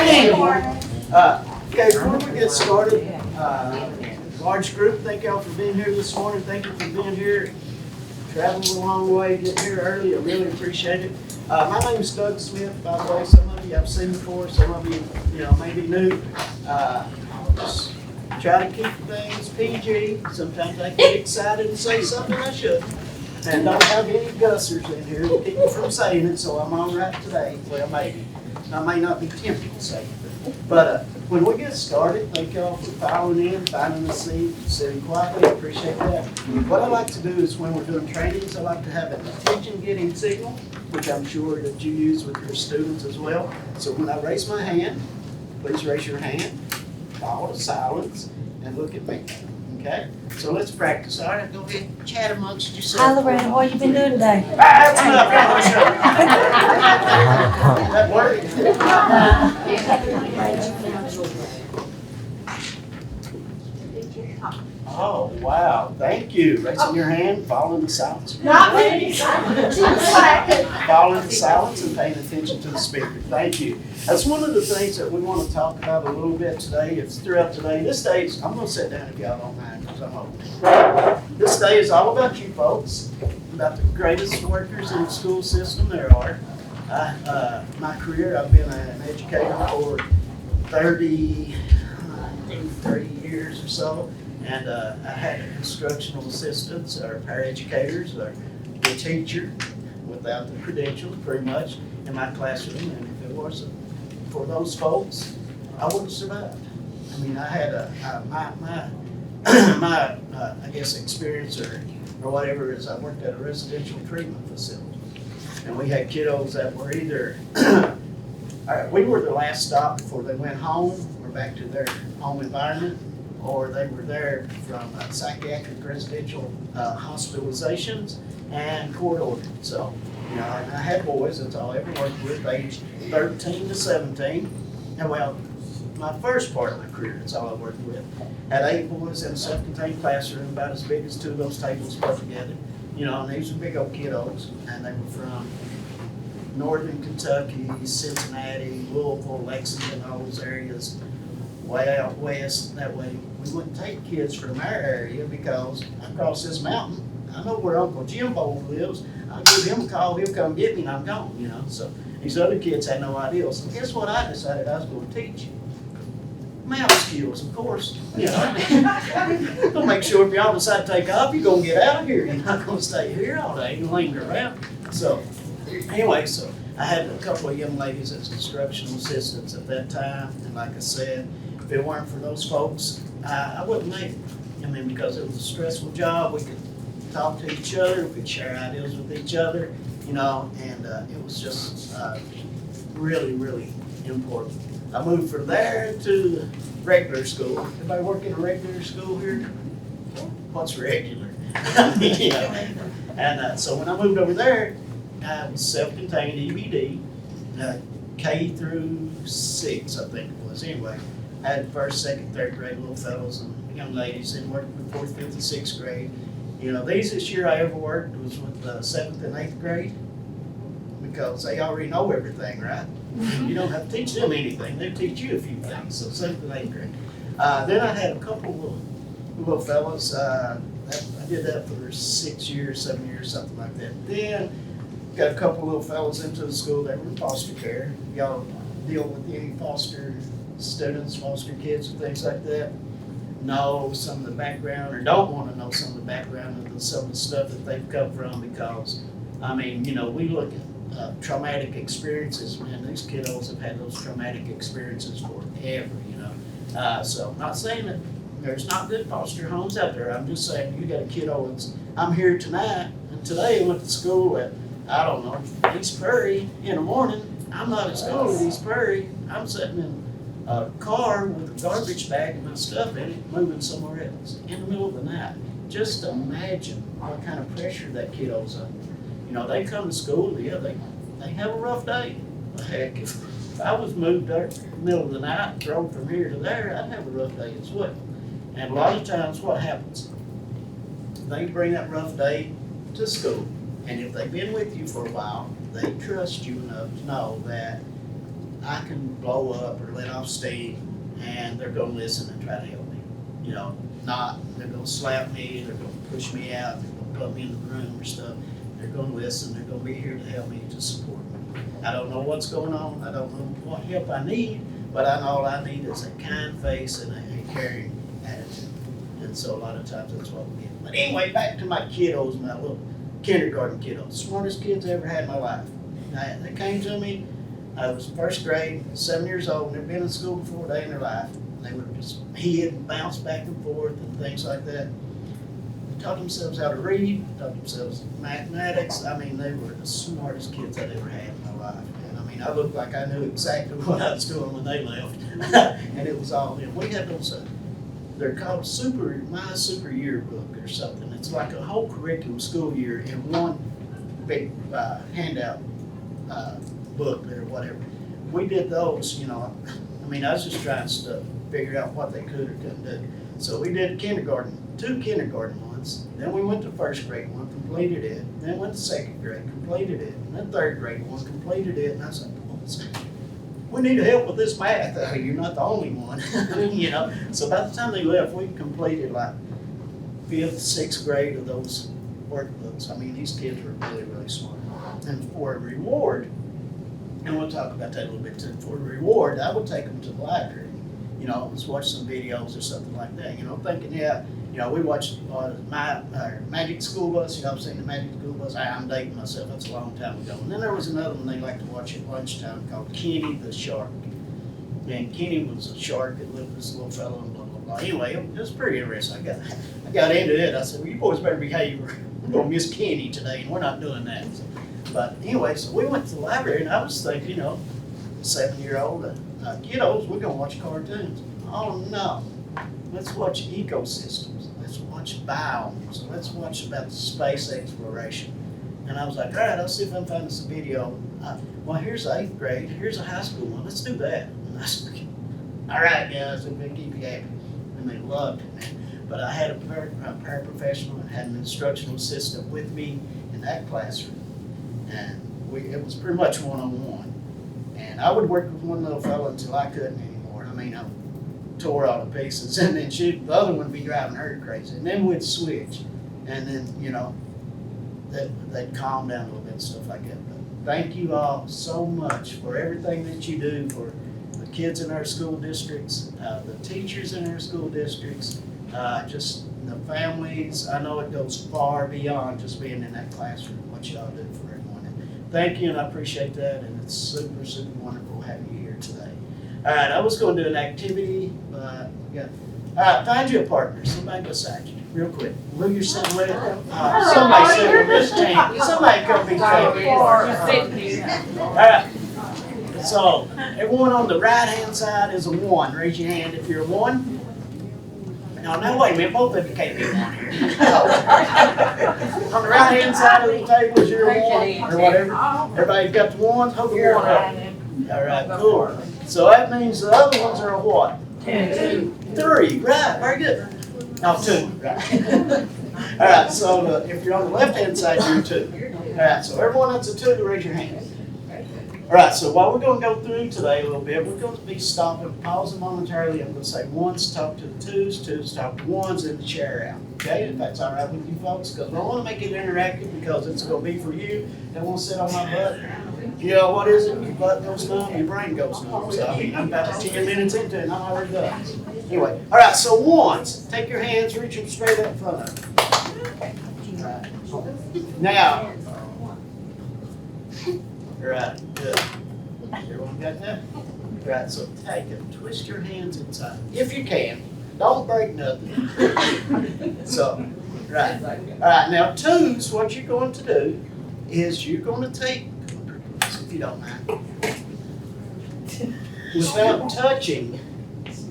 Okay, before we get started, large group, thank y'all for being here this morning. Thank you for being here. Traveled a long way, getting here early. I really appreciate it. My name is Doug Smith, by the way. Some of you I've seen before, some of you, may be new. Just try to keep things PG. Sometimes I get excited and say something I shouldn't. And don't have any gussers in here to keep me from saying it, so I'm all right today. Well, maybe. I may not be tempted to say it. But when we get started, thank y'all for filing in, finding a seat, sitting quietly. I appreciate that. What I like to do is when we're doing trainings, I like to have an attention-getting signal, which I'm sure that you use with your students as well. So when I raise my hand, please raise your hand, follow the silence, and look at me. Okay? So let's practice. All right, go ahead and chat amongst yourselves. Hi, Loretta. What have you been doing today? That's enough. That worked. Oh, wow. Thank you. Raising your hand, following the silence. Not me. Following the silence and paying attention to the speaker. Thank you. That's one of the things that we want to talk about a little bit today. It's throughout today. This day is, I'm going to sit down if y'all don't mind because I'm old. This day is all about you folks, about the greatest workers in the school system there are. My career, I've been an educator for 30 years or so. And I had instructional assistants or paraeducators or the teacher without the credentials pretty much in my classroom. And if it wasn't for those folks, I wouldn't have survived. I mean, I had my I guess experience or whatever is I worked at a residential treatment facility. And we had kiddos that were either, we were the last stop before they went home or back to their home environment, or they were there from psychiatric residential hospitalizations and court ordered. So, and I had boys, that's all I ever worked with, aged 13 to 17. And well, my first part of my career, that's all I worked with. Had 8 boys in a self-contained classroom, about as big as 2 of those tables put together. And these were big old kiddos, and they were from northern Kentucky, Cincinnati, Louisville, Lexington, all those areas. Way out west, that way we wouldn't take kids from our area because across this mountain, I know where Uncle Jimbo lives. I'll give him a call, he'll come get me and I'm gone, So these other kids had no idea. So guess what I decided I was going to teach? Math skills, of course. Gonna make sure if y'all decide to take off, you're gonna get out of here. You're not gonna stay here all day and linger around. So anyway, I had a couple of young ladies as instructional assistants at that time, and like I said, if it weren't for those folks, I wouldn't make it. Because it was a stressful job. We could talk to each other, we could share ideas with each other, and it was just really, really important. I moved from there to regular school. Everybody work in a regular school here? What's regular? And so when I moved over there, I was self-contained EBD, K through 6, I think it was. Anyway, I had first, second, third grade little fellows and young ladies, and worked with 4th, 5th, and 6th grade. This year I ever worked was with 7th and 8th grade because they already know everything, right? You don't have to teach them anything; they teach you a few things. So 7th and 8th grade. Then I had a couple of little fellows. I did that for 6 years, 7 years, something like that. Then got a couple of little fellows into the school that were in foster care. Y'all deal with any foster students, foster kids, and things like that? Know some of the background, or don't want to know some of the background of some of the stuff that they've come from, because we look at traumatic experiences. Man, these kiddos have had those traumatic experiences forever. So I'm not saying that there's not good foster homes out there. I'm just saying you got a kiddo I'm here tonight, and today I went to school at, I don't know, East Prairie in the morning. I'm not at school at East Prairie. I'm sitting in a car with a garbage bag and my stuff in it, moving somewhere else in the middle of the night. Just imagine what kind of pressure that kiddo's under. They come to school, they have a rough day. Heck, if I was moved there in the middle of the night, thrown from here to there, I'd have a rough day as well. And a lot of times what happens? They bring that rough day to school, and if they've been with you for a while, they trust you enough to know that I can blow up or let off steam, and they're gonna listen and try to help me. You know, not, they're gonna slap me, they're gonna push me out, they're gonna put me in the room or stuff. They're gonna listen, they're gonna be here to help me, to support me. I don't know what's going on, I don't know what help I need, but I know all I need is a kind face and a caring attitude. And so a lot of times that's what we get. But anyway, back to my kiddos, my little kindergarten kiddos, smartest kids I ever had in my life. They came to me, I was first grade, 7 years old, never been in school before a day in their life. They would just hid and bounce back and forth and things like that. They taught themselves how to read, taught themselves mathematics. I mean, they were the smartest kids I'd ever had in my life. And I mean, I looked like I knew exactly what I was doing when they left. And it was all in. We had those, they're called My Super Yearbook or something. It's like a whole curriculum school year in one big handout book or whatever. We did those, you know. I mean, I was just trying to figure out what they could or couldn't do. So we did kindergarten, 2 kindergarten ones. Then we went to first grade one, completed it. Then went to second grade, completed it. And then third grade one, completed it. And I was like, we need help with this math. You're not the only one, you know. So by the time they left, we completed like 5th, 6th grade of those workbooks. I mean, these kids were really, really smart. And for a reward, and we'll talk about that a little bit too, for a reward, I would take them to the library. You know, let's watch some videos or something like that, you know, thinking, yeah, you know, we watched Magic School Bus, you know, I've seen the Magic School Bus. I'm dating myself, that's a long time ago. And then there was another one they liked to watch at lunchtime called Kenny the Shark. And Kenny was a shark that lived with this little fellow and blah, blah, blah. Anyway, it was pretty interesting. I got into it. I said, well, you boys better behave. We're going to miss Kenny today, and we're not doing that. So, but anyway, so we went to the library, and I was thinking, you know, 7-year-old kiddos, we're going to watch cartoons. Oh, no. Let's watch ecosystems. Let's watch biomes. Let's watch about space exploration. And I was like, all right, I'll see if I can find us a video. Well, here's 8th grade. Here's a high school one. Let's do that. And I said, all right, guys, we're going to keep you happy. And they loved it, man. But I had a paraprofessional and had an instructional assistant with me in that classroom. And it was pretty much one-on-one. And I would work with one little fellow until I couldn't anymore. I mean, I tore all to pieces. And then the other one would be driving her crazy. And then we'd switch. And then, you know, they'd calm down a little bit and stuff like that. But thank you all so much for everything that you do for the kids in our school districts, the teachers in our school districts, just the families. I know it goes far beyond just being in that classroom, what y'all do for everyone. And thank you, and I appreciate that, and it's super, super wonderful having you here today. All right, I was going to do an activity, but all right, find you a partner, somebody beside you, real quick. Who you're sitting with, somebody sit with Miss Jane. Somebody come be all right. So, everyone on the right-hand side is a 1. Raise your hand if you're a 1. No, wait a minute, both of you can't be 1 here. On the right-hand side of the table is your 1, or whatever. Everybody's got the 1s, hold the 1 up. All right, cool. So that means the other ones are a what? 2. 3, right, very good. No, 2, right. All right, so if you're on the left-hand side, you're 2. All right, so everyone that's a 2, raise your hand. All right, so what we're going to go through today a little bit, we're going to be stopping, pausing momentarily. I'm going to say 1s, talk to the 2s, 2s, talk to 1s, and the chair out. Okay, if that's all right with you folks, because I want to make it interactive because it's going to be for you. Don't want to sit on my butt. You know, what is it? Your butt goes numb, your brain goes numb. So, I mean, I'm about 10 minutes into it, and I'm already done. Anyway, all right, so 1s, take your hands, reach them straight up in front of you. All right. Now, right, good. Everyone got that? Right, so take it, twist your hands inside, if you can. Don't break nothing. So, right. All right, now 2s, what you're going to do is you're going to take, if you don't mind, without touching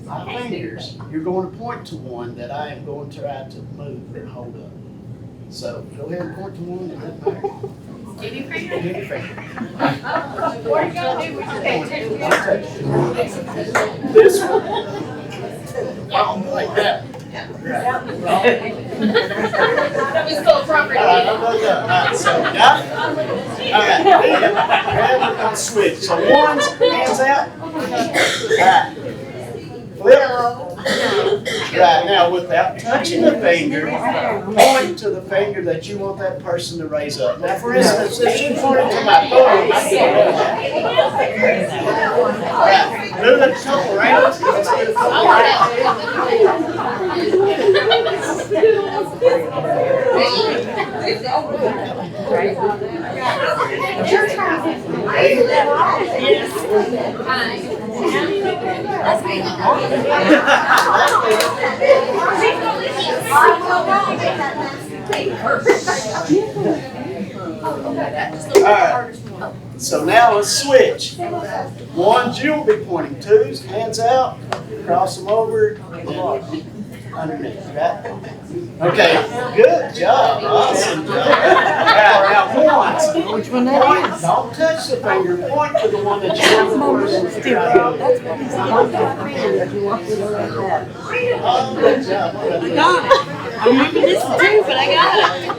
my fingers, you're going to point to one that I am going to try to move or hold up. So, go ahead and point to one that doesn't matter. Guinea finger? Guinea finger. What are you going to do with your hand? This one. Oh, like that. That was still property. All right, so got it? All right, we're gonna switch. So one's hands out. All right. Flip. Right, now without touching the finger, point to the finger that you want that person to raise up. Now for instance, if you pointed to my thumb, right, do a couple rounds. Let's get a couple Alright, so now let's switch. Ones you'll be pointing, twos, hands out, cross them over, underneath, right? Okay, good job, awesome job. Alright, now ones. Which one that is? Don't touch the finger, point to the one that you want the person to try. Oh, good job. I got it. I remember this one too, but I got it.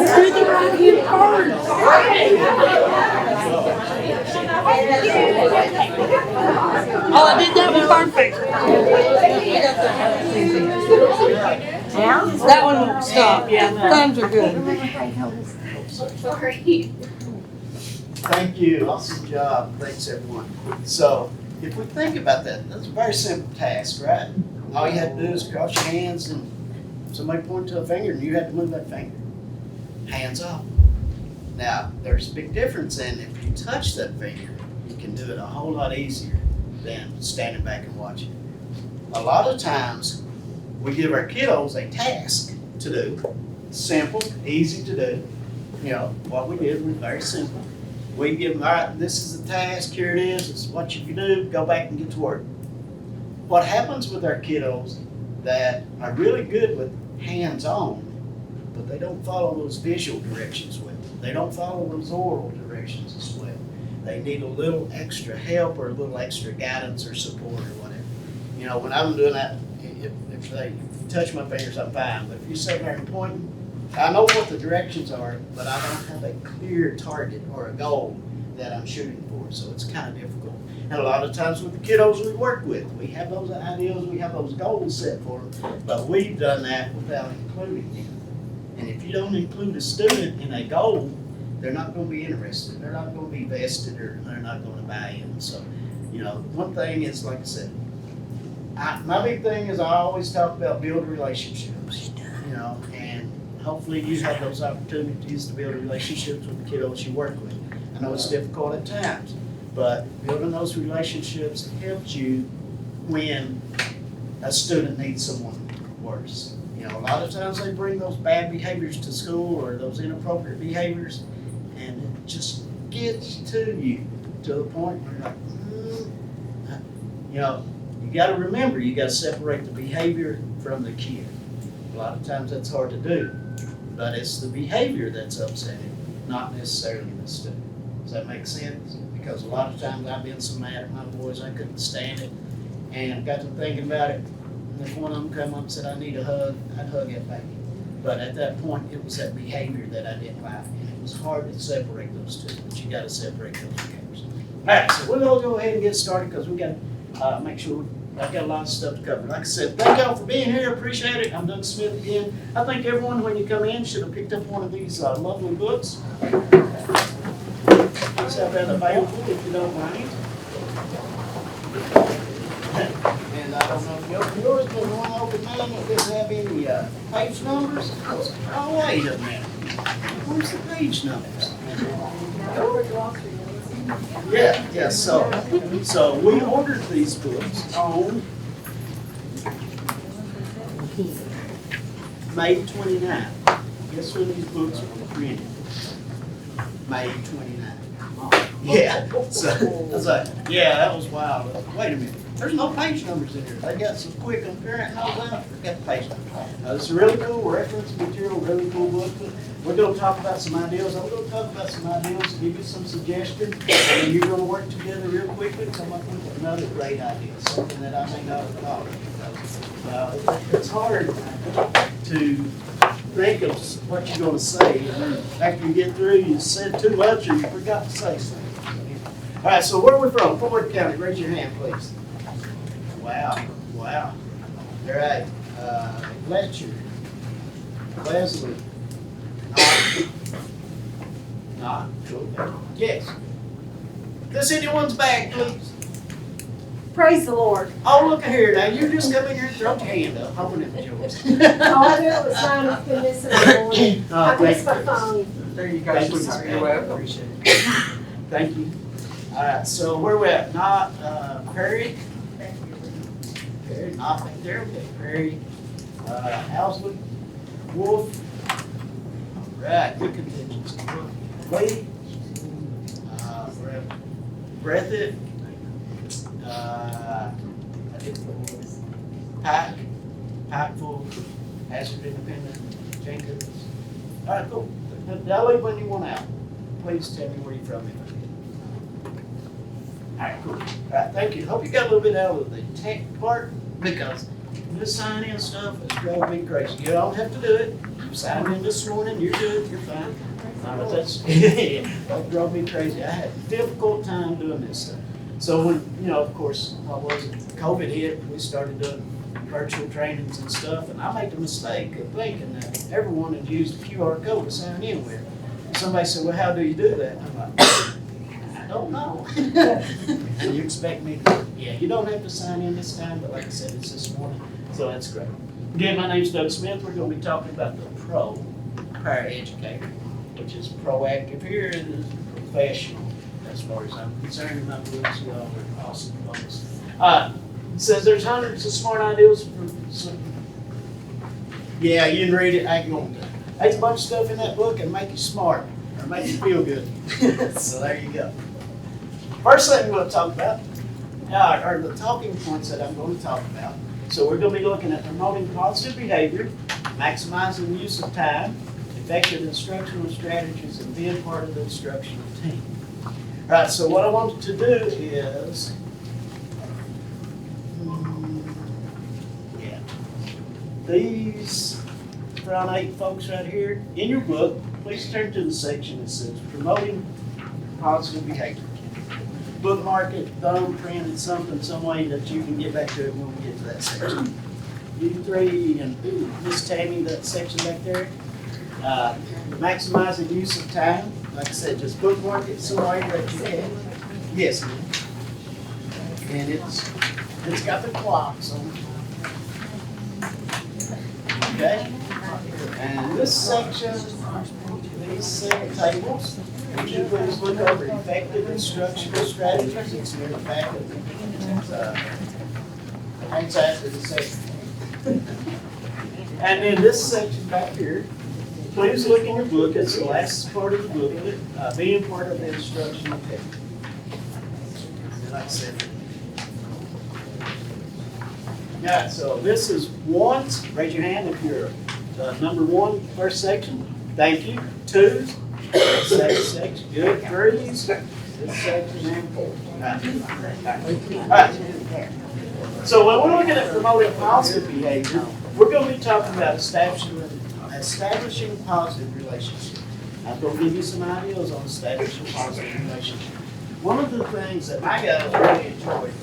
Through the right hand first. Oh, I did that one perfect. That one won't stop. Yeah, the thumbs are good. Sorry. Thank you, awesome job, thanks everyone. So, if we think about that, that's a very simple task, right? All you have to do is cross your hands and somebody point to a finger and you have to move that finger. Hands off. Now, there's a big difference in if you touch that finger, you can do it a whole lot easier than standing back and watching. A lot of times, we give our kiddos a task to do, simple, easy to do. You know, what we did was very simple. We give them, all right, this is the task, here it is, this is what you can do, go back and get to work. What happens with our kiddos that are really good with hands-on, but they don't follow those visual directions well. They don't follow those oral directions as well. They need a little extra help or a little extra guidance or support or whatever. You know, when I'm doing that, if they touch my fingers, I'm fine. But if you sit there and point, I know what the directions are, but I don't have a clear target or a goal that I'm shooting for. So it's kind of difficult. And a lot of times with the kiddos we work with, we have those ideas, we have those goals set for them, but we've done that without including them. And if you don't include a student in a goal, they're not going to be interested. They're not going to be vested, or they're not going to buy in. So, you know, one thing is, like I said, my big thing is I always talk about build relationships, you know, and hopefully you have those opportunities to build relationships with the kiddos you work with. I know it's difficult at times, but building those relationships helps you when a student needs someone worse. You know, a lot of times they bring those bad behaviors to school or those inappropriate behaviors, and it just gets to you to the point where you're like, you know, you got to remember, you got to separate the behavior from the kid. A lot of times that's hard to do, but it's the behavior that's upsetting, not necessarily the student. Does that make sense? Because a lot of times I've been so mad at my boys, I couldn't stand it, and got to thinking about it. And if one of them come up and said, I need a hug, I'd hug that baby. But at that point, it was that behavior that I didn't like, and it was hard to separate those two, but you got to separate those behaviors. All right, so we'll all go ahead and get started because we got to make sure I've got a lot of stuff to cover. Like I said, thank y'all for being here. Appreciate it. I'm Doug Smith again. I think everyone, when you come in, should have picked up one of these lovely books. Just have that available if you don't mind. And I don't know if you open yours, but one open mine that doesn't have any page numbers. Oh, wait a minute. Where's the page numbers? Yeah, so we ordered these books on May 29th. Guess when these books were printed? May 29th. Yeah, so I was like, yeah, that was wild. Wait a minute, there's no page numbers in here. They got some quick and parent and all that, forget the page numbers. It's a really cool reference material, really cool book. We're gonna talk about some ideas. I'm gonna talk about some ideas, give you some suggestions, and then you're gonna work together real quickly and come up with another great idea, something that I may not have thought of. It's hard to think of what you're gonna say, and then after you get through, you said too much or you forgot to say something. All right, so where are we from? Ford County, raise your hand, please. Wow, wow. All right, Fletcher, Leslie, not, cool. Yes. This anyone's bag, please. Praise the Lord. Oh, look at here now, you just come in here and throw your hand up, hoping it was yours. All I knew it was mine. It's been missing all morning. I missed my phone. There you go, sweetheart. You're welcome. Appreciate it. Thank you. All right, so where we at? Not, Perry? Perry, not back there, okay, Perry, Housley, Wolf. All right, good contingency. Lee, Breathitt, I did Pike, Pikeville, Hazard Independent, Jenkins. All right, cool. Did I leave anyone out? Please tell me where you're from. All right, cool. All right, thank you. Hope you got a little bit out of the tech part, because this sign-in stuff is driving me crazy. You don't have to do it. You signed in this morning, you're good, you're fine. But that drove me crazy. I had a difficult time doing this stuff. So when, of course, what was it? COVID hit, we started doing virtual trainings and stuff, and I made the mistake of thinking that everyone had used a QR code to sign in with. And somebody said, well, how do you do that? And I'm like, I don't know. And you expect me to, yeah, you don't have to sign in this time, but like I said, it's this morning, so that's great. Again, my name's Doug Smith. We're going to be talking about the Paraeducator, which is proactive. Here it is professional, as far as I'm concerned. My beliefs, you all are awesome folks. It says there's hundreds of smart ideas for some. Yeah, you can read it. I ain't going to. There's a bunch of stuff in that book that make you smart or make you feel good. So there you go. First thing we're going to talk about are the talking points that I'm going to talk about. So we're going to be looking at promoting positive behavior, maximizing the use of time, effective instructional strategies, and being part of the instructional team. All right, so what I want to do is, these brown 8 folks right here, in your book, please turn to the section that says promoting positive behavior. Bookmark it, thumbprint it, something, some way that you can get back to it when we get to that section. You 3 and Miss Tammy, that section back there. Maximizing use of time. Like I said, just bookmark it some way that you can. Yes, ma'am. And it's got the clocks on it. Okay? And this section, these 7 tables, would you please look over effective instructional strategies? It's near the back of it's after the section. And then this section back here, please look in your book. It's the last part of the book, being part of the instructional team. Like I said. Yeah, so this is 1. Raise your hand if you're number 1, first section. Thank you. 2, second section. Good. 3s, this section, and 4. All right. So when we're looking at promoting positive behavior, we're going to be talking about establishing positive relationships. I'm going to give you some ideas on establishing positive relationships. One of the things that my guys really enjoyed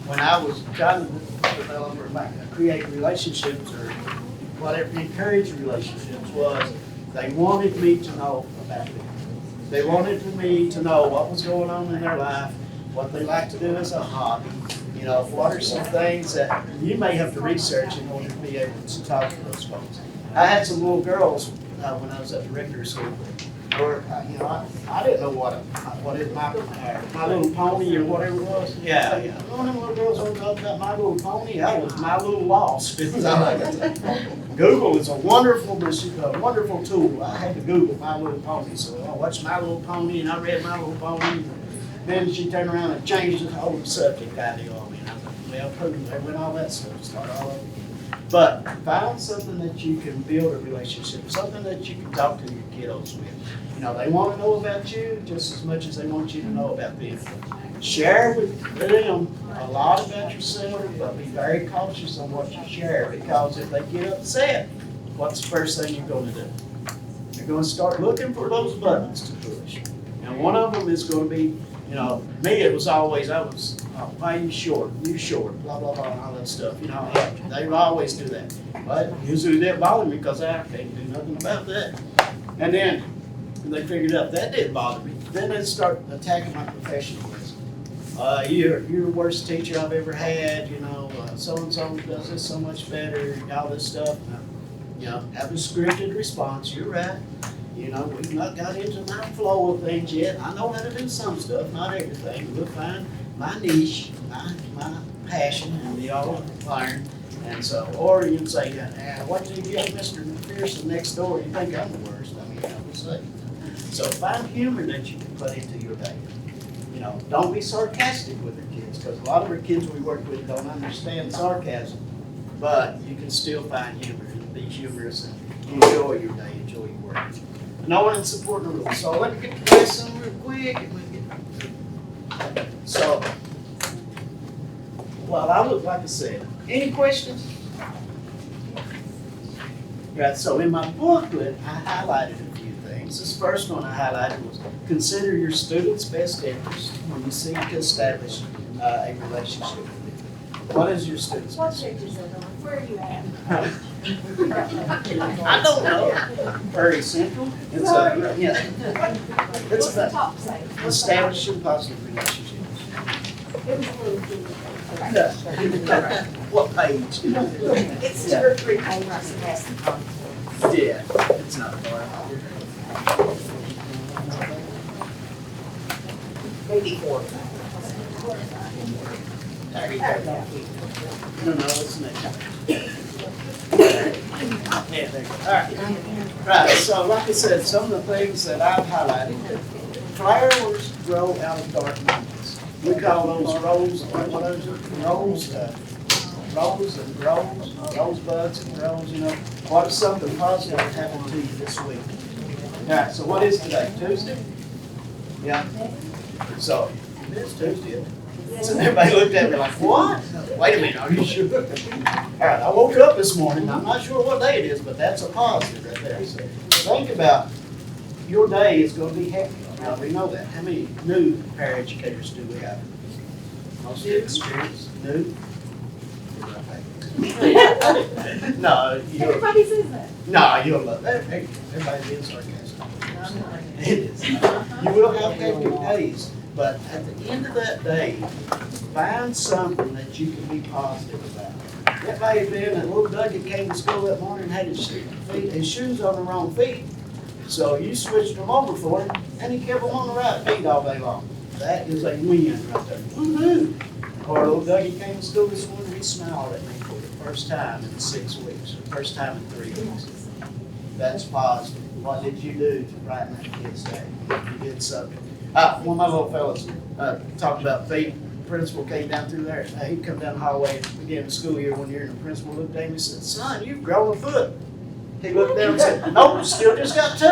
when I was trying to develop or create relationships or whatever, encourage relationships, was they wanted me to know about them. They wanted me to know what was going on in their life, what they like to do as a hobby. What are some things that you may have to research in order to be able to talk to those folks. I had some little girls when I was at the rectory school, or I didn't know what is my Little Pony or whatever it was. Yeah. One of them little girls want to talk about My Little Pony. I was My Little Lost. Google is a wonderful tool. I had to Google My Little Pony, so I watched My Little Pony and I read My Little Pony. Then she turned around and changed the whole subject idea on me. And I was like, well, prove there went all that stuff, start all over. But find something that you can build a relationship, something that you can talk to your kiddos with. You know, they want to know about you just as much as they want you to know about them. Share with them a lot about yourself, but be very cautious on what you share, because if they get upset, what's the first thing you're going to do? You're going to start looking for those buttons to push. And one of them is going to be, you know, me, it was always, why are you short? You short, blah, blah, blah, and all that stuff. You know, they would always do that. But usually that bothered me because I can't do nothing about that. And then when they figured out that didn't bother me, then they start attacking my professionalism. You're the worst teacher I've ever had, you know, so-and-so does this so much better, and all this stuff. You know, have a scripted response, you're right. You know, we've not got into my flow of things yet. I know how to do some stuff, not everything. We'll find my niche, my passion, and we all learn. And so, or you'd say, what did you get Mr. McPherson next door? You think I'm the worst? I mean, I would say. So find humor that you can put into your day. You know, don't be sarcastic with your kids, because a lot of our kids we work with don't understand sarcasm. But you can still find humor and be humorous and enjoy your day, enjoy your work. No one is supporting the rules. So let me get the lesson real quick and we'll get so, well, I look like I said. Any questions? Right, so in my booklet, I highlighted a few things. This first one I highlighted was consider your student's best interest when you seek to establish a relationship with them. What is your student's What best picture is it on? Where are you at? I don't know. Prairie Central. It's a, yeah. It's What's the about top say? establishing positive relationships. It was blue. What page? It's 2 or 3 pages. Yeah, it's not far. Maybe 4. No, it's next. Yeah, there you go. All right. Right, so like I said, some of the things that I've highlighted, flowers grow out of dark moments. We call those rose, what are those, rose and grows, rosebuds and grows, you know. What is something positive that happened to you this week? All right, so what is today, Tuesday? Yeah. So, it's Tuesday, isn't it? So everybody looked at me like, what? Wait a minute, are you sure? All right, I woke up this morning, I'm not sure what day it is, but that's a positive right there. So think about your day is going to be hectic. Now, we know that. How many new paraeducators do we have? Most experienced, new? No, Everybody says that. no, you'll love that. Everybody's being sarcastic. It is. You will have hectic days. But at the end of that day, find something that you can be positive about. That may have been that little Dougie came to school that morning and had his shoes on the wrong feet. So you switched them over for him, and he kept them on the right feet all day long. That is a win right there. Woohoo! Or little Dougie came to school this morning, he smiled at me for the first time in 6 weeks, or first time in 3 weeks. That's positive. What did you do to brighten that kid's day? You did something. One of my little fellas talked about feet. The principal came down through there. He'd come down the hallway at the beginning of the school year one year, and the principal looked at him and said, son, you've grown a foot. He looked down and said, nope, still just got 2.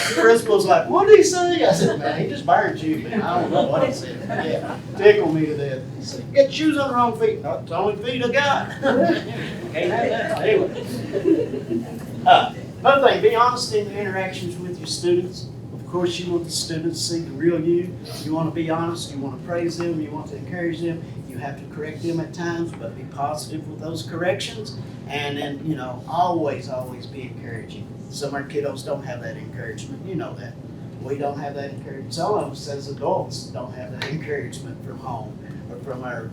The principal's like, what did he say? I said, man, he just burned you, man. I don't know what he said. Yeah, tickled me to death. He said, get shoes on the wrong feet. Not the only feet I got. Can't have that. Anyway. Another thing, be honest in your interactions with your students. Of course, you want the students to see the real you. You want to be honest. You want to praise them. You want to encourage them. You have to correct them at times, but be positive with those corrections. And then, you know, always be encouraging. Some of our kiddos don't have that encouragement. You know that. We don't have that encouragement. Some of us as adults don't have that encouragement from home or from our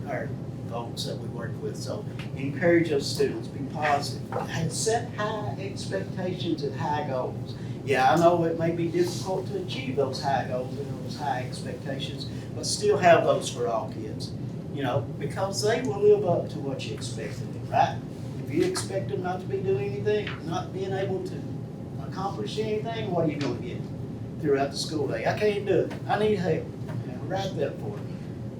folks that we work with. So encourage those students, be positive, and set high expectations and high goals. Yeah, I know it may be difficult to achieve those high goals and those high expectations, but still have those for all kids. You know, because they will live up to what you expect of them, right? If you expect them not to be doing anything, not being able to accomplish anything, what are you going to get? throughout the school day. I can't do it. I need help. Write that for me.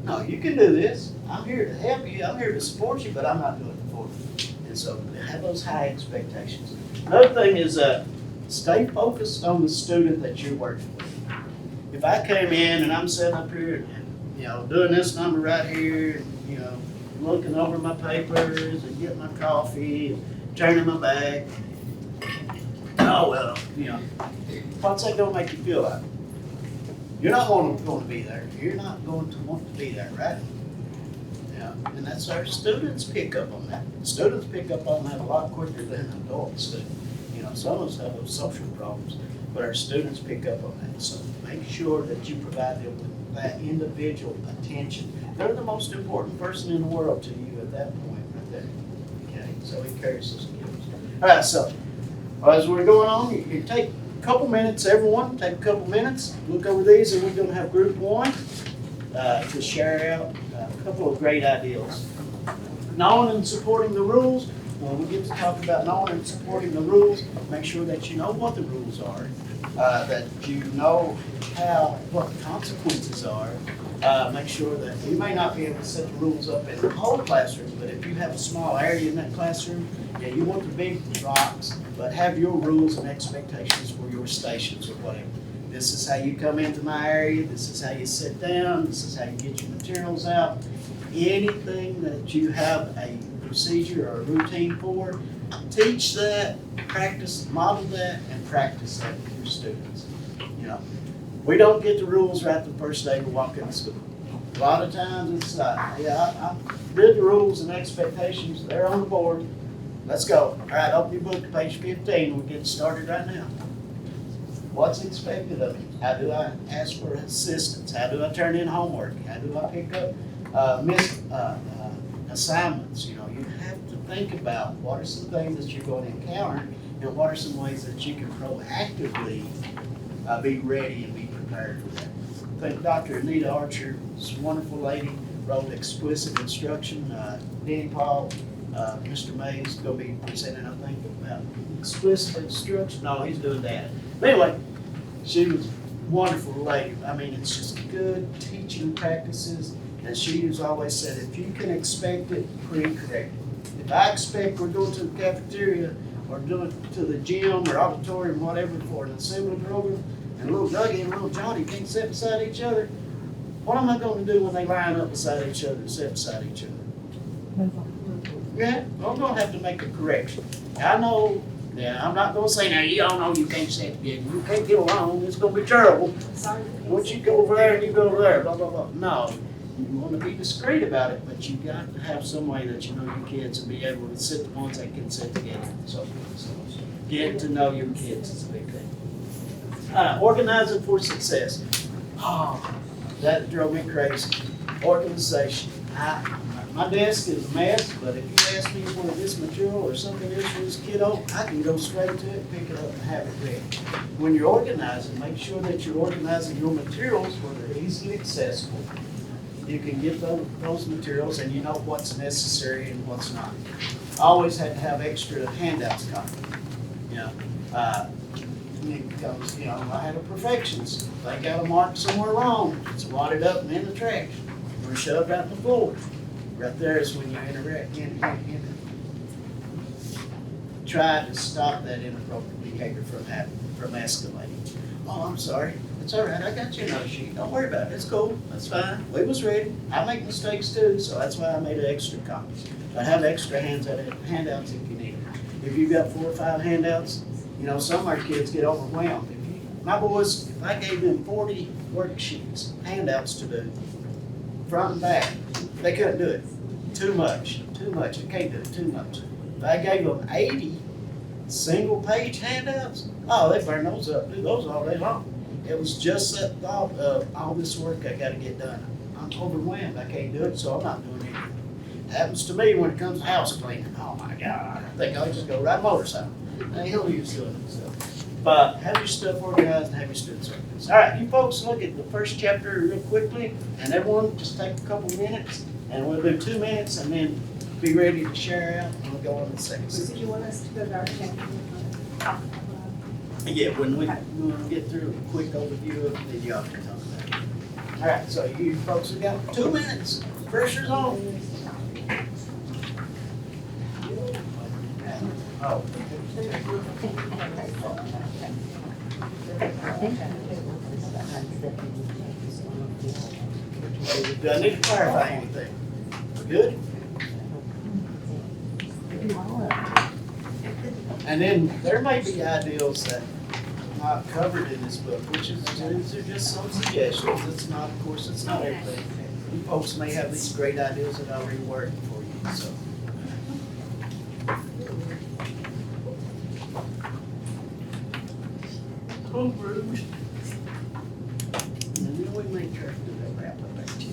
No, you can do this. I'm here to help you. I'm here to support you, but I'm not doing it for you. And so have those high expectations. Another thing is stay focused on the student that you're working with. If I came in and I'm sitting up here, doing this number right here, looking over my papers and getting my coffee, and turning my back, oh well, what's that gonna make you feel like? You're not going to be there. You're not going to want to be there, right? Yeah, and that's our students pick up on that. Students pick up on that a lot quicker than adults do. Some of us have those social problems, but our students pick up on that. So make sure that you provide them with that individual attention. They're the most important person in the world to you at that point, right there. Okay, so encourage those kids. All right, so as we're going on, you take a couple minutes, everyone, take a couple minutes, look over these, and we're going to have group one to share out a couple of great ideas. Knowing and supporting the rules. When we get to talk about knowing and supporting the rules, make sure that you know what the rules are, that you know what the consequences are. Make sure that you may not be able to set the rules up in the whole classroom, but if you have a small area in that classroom, you want the big rocks, but have your rules and expectations for your stations or whatever. This is how you come into my area, this is how you sit down, this is how you get your materials out. Anything that you have a procedure or a routine for, teach that, practice, model that, and practice that with your students. We don't get the rules right the first day we walk into school. A lot of times it's I read the rules and expectations, they're on the board. Let's go. All right, open your book to page 15. We're getting started right now. What's expected of me? How do I ask for assistance? How do I turn in homework? How do I pick up missed assignments? You have to think about what are some things that you're going to encounter and what are some ways that you can proactively be ready and be prepared for that. I think Dr. Anita Archer, this wonderful lady, wrote explicit instruction. Danny Paul, Mr. Mays, going to be presenting, I think, about explicit instruction. No, he's doing that. But anyway, she was a wonderful lady. I mean, it's just good teaching practices. And she has always said, if you can expect it, pre-correct it. If I expect we're going to the cafeteria or doing to the gym or auditorium, whatever, for an assembly program, and little Dougie and little Johnny can't sit beside each other, what am I going to do when they line up beside each other and sit beside each other? Yeah, I'm going to have to make a correction. I know, I'm not going to say, now, you all know you can't sit together. You can't get along. It's going to be terrible. Once you go over there and you go over there, blah, blah, blah. No. You want to be discreet about it, but you got to have some way that you know your kids and be able to sit the ones that can sit together. So getting to know your kids is a big thing. Organizing for success. Oh, that drove me crazy. Organization. My desk is a mess, but if you ask me for this material or something else for this kiddo, I can go straight to it, pick it up, and have it ready. When you're organizing, make sure that you're organizing your materials where they're easily accessible. You can get those materials and you know what's necessary and what's not. I always had to have extra handouts coming. Because, I had a perfectionist. If they got a mark somewhere wrong, it's wadded up and in the trash or shoved out the floor. Right there is when you try to stop that inappropriate behavior from escalating. Oh, I'm sorry. It's all right. I got your note sheet. Don't worry about it. It's cool. That's fine. We was ready. I make mistakes too, so that's why I made an extra copy. I have extra handouts if you need them. If you've got 4 or 5 handouts, some of our kids get overwhelmed. My boys, if I gave them 40 worksheets, handouts to do, front and back, they couldn't do it. Too much. I can't do it. Too much. If I gave them 80 single-page handouts, oh, they burn those up. Do those all day long. It was just that thought of all this work I got to get done. I'm overwhelmed. I can't do it, so I'm not doing anything. It happens to me when it comes to house cleaning. Oh my God, I think I'll just go ride a motorcycle. Now he'll use doing it himself. But have your stuff organized and have your students organized. All right, you folks look at the first chapter real quickly, and everyone just take a couple minutes, and we'll do 2 minutes, and then be ready to share out, and we'll go on to the second So section. do you want us to go to our chapter? Yeah, when we get through a quick overview of it, then y'all can talk about it. All right, so you folks have got 2 minutes. Pressure's on. Oh. Do I need to clarify anything? Good? And then there may be ideals that are not covered in this book, which is, these are just some suggestions. It's not, of course, it's not everything. You folks may have these great ideas that are already working for you, so. Home brews. And then we may try to do that wrap up back to you.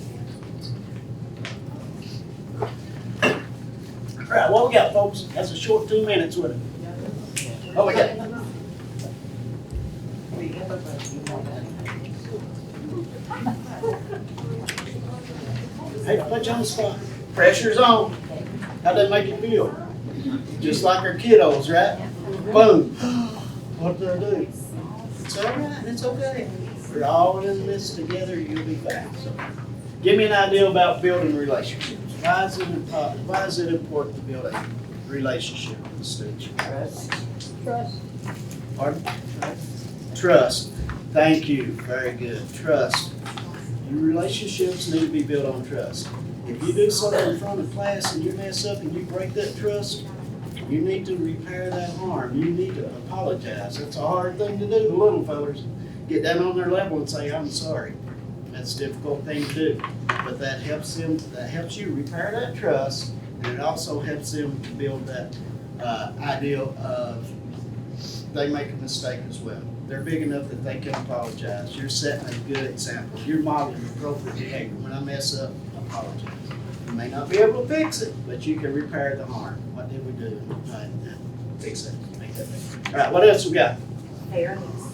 All right, what we got, folks? That's a short 2 minutes with it. Oh, we got. Hey, put you on the spot. Pressure's on. How'd that make you feel? Just like our kiddos, right? Boom. What did I do? It's all right. It's okay. We're all in this together. You'll be fine. So, give me an idea about building relationships. Why is it important to build a relationship with students? Trust. Pardon? Trust. Thank you. Very good. Trust. Your relationships need to be built on trust. If you do something in front of class and you mess up and you break that trust, you need to repair that harm. You need to apologize. That's a hard thing to do. The little fellas get down on their level and say, I'm sorry. That's a difficult thing to do. But that helps you repair that trust, and it also helps them to build that idea of they make a mistake as well. They're big enough that they can apologize. You're setting a good example. You're modeling appropriate behavior. When I mess up, apologize. You may not be able to fix it, but you can repair the harm. What did we do? Fix it. Make that better. All right, what else we got? Fairness.